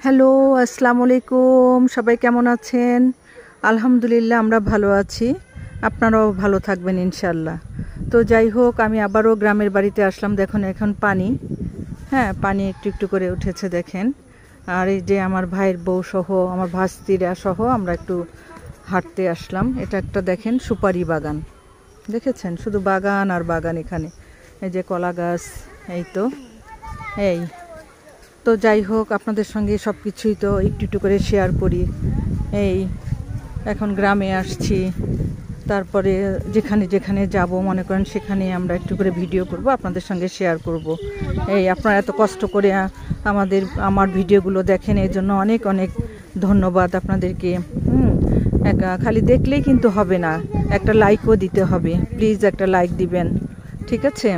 Hello, আসসালামু আলাইকুম। সবাই কেমন আছেন? আলহামদুলিল্লাহ আমরা ভালো আছি, আপনারাও ভালো থাকবেন ইনশাল্লাহ। তো যাই হোক, আমি আবারও গ্রামের বাড়িতে আসলাম। দেখুন এখন পানি, হ্যাঁ পানি একটু একটু করে উঠেছে দেখেন। আর এই যে আমার ভাইয়ের বউ সহ আমার ভাস্তিরা সহ আমরা একটু হাঁটতে আসলাম। এটা একটা দেখেন সুপারি বাগান, দেখেছেন? শুধু বাগান আর বাগান এখানে। এই যে কলা গাছ, এই তো এই তো যাই হোক, আপনাদের সঙ্গে সব কিছুই তো একটু একটু করে শেয়ার করি। এই এখন গ্রামে আসছি, তারপরে যেখানে যেখানে যাব মনে করেন সেখানে আমরা একটু করে ভিডিও করব, আপনাদের সঙ্গে শেয়ার করব। এই আপনারা এত কষ্ট করে আমার ভিডিওগুলো দেখেন, এই জন্য অনেক অনেক ধন্যবাদ আপনাদেরকে। খালি দেখলেই কিন্তু হবে না, একটা লাইকও দিতে হবে। প্লিজ একটা লাইক দিবেন, ঠিক আছে?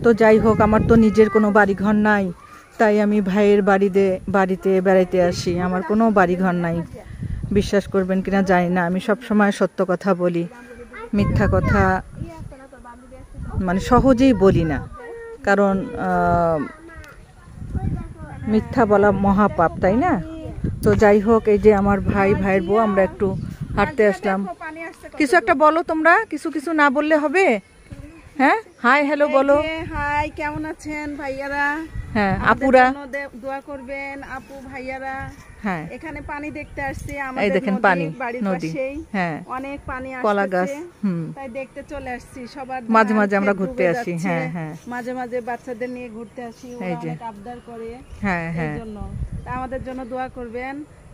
তো যাই হোক, আমার তো নিজের কোনো বাড়িঘর নাই, তাই আমি ভাইয়ের বাড়িতে বেড়াইতে আসি। আমার কোনো বাড়িঘর নাই, বিশ্বাস করবেন কিনা জানি না। আমি সব সময় সত্য কথা বলি, মিথ্যা কথা মানে সহজেই বলি না, কারণ মিথ্যা বলা মহাপাপ, তাই না? তো যাই হোক, এই যে আমার ভাইয়ের বউ, আমরা একটু হাঁটতে আসলাম। কিছু একটা বলো তোমরা, কিছু না বললে হবে? হ্যাঁ, হাই হ্যালো বলো। হাই, কেমন আছেন ভাইয়ারা? হ্যাঁ আপুরা, দোয়া করবেন আপু ভাইয়ারা। হ্যাঁ এখানে পানি দেখতে আসছি, এই আমাদের দেখেন পানি, বাড়ির নদী, পাশেই হ্যাঁ অনেক পানি কলা গাছ, আসছে, তাই দেখতে চলে আসছি। সবার মাঝে মাঝে আমরা ঘুরতে আসি। হ্যাঁ হ্যাঁ, মাঝে মাঝে বাচ্চাদের নিয়ে ঘুরতে আসি, ওরা অনেক আবদার করে। হ্যাঁ হ্যাঁ, এই জন্য আমাদের জন্য দোয়া করবেন,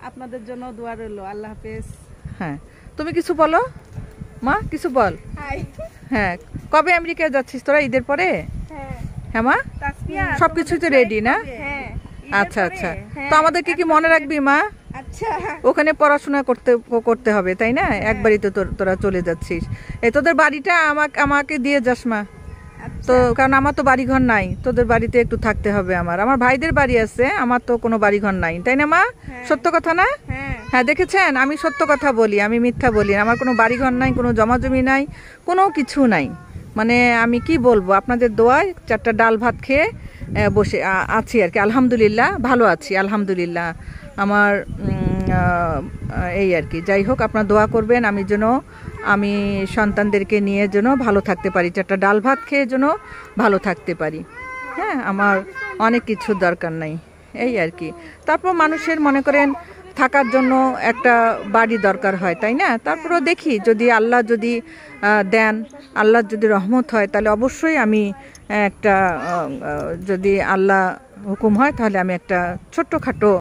আপনাদের জন্য দোয়া রইল। আল্লাহ হাফেজ। হ্যাঁ, তুমি কিছু বলো মা, কিছু বল। হাই। হ্যাঁ, কবে আমেরিকায় যাচ্ছিস তোরা? ঈদের পরে? হ্যাঁ হ্যাঁ মা, সবকিছুই তো রেডি না? হ্যাঁ। আচ্ছা আচ্ছা, তো আমাদেরকে কি মনে রাখবি মা? আচ্ছা, ওখানে পড়াশোনা করতে হবে, তাই না? একবারই তো তোরা চলে যাচ্ছিস। এই তোদের বাড়িটা আমাকে দিয়ে যাস মা। তো কারণ আমার তো বাড়িঘর নাই, তোদের বাড়িতে একটু থাকতে হবে। আমার ভাইদের বাড়ি আছে, আমার তো কোনো বাড়িঘর নাই, তাই না মা? সত্য কথা না? হ্যাঁ, দেখেছেন আমি সত্য কথা বলি, আমি মিথ্যা বলি না। আমার কোনো বাড়িঘর নাই, কোনো জমাজমি নাই, কোনো কিছু নাই। মানে আমি কি বলবো, আপনাদের দোয়ায় 4টা ডাল ভাত খেয়ে বসে আছি আর কি। আলহামদুলিল্লাহ ভালো আছি, আলহামদুলিল্লাহ। আমার এই আর কি। যাই হোক, আপনারা দোয়া করবেন আমি সন্তানদেরকে নিয়ে যেন ভালো থাকতে পারি, 4টা ডাল ভাত খেয়ে যেন ভালো থাকতে পারি। হ্যাঁ, আমার অনেক কিছুর দরকার নাই, এই আর কি। তারপর মানুষের মনে করেন থাকার জন্য একটা বাড়ি দরকার হয়, তাই না? তারপরও দেখি, যদি আল্লাহ যদি দেন, আল্লাহর যদি রহমত হয়, তাহলে অবশ্যই আমি একটা যদি আল্লাহ হুকুম হয়, তাহলে আমি একটা ছোট্টখাটো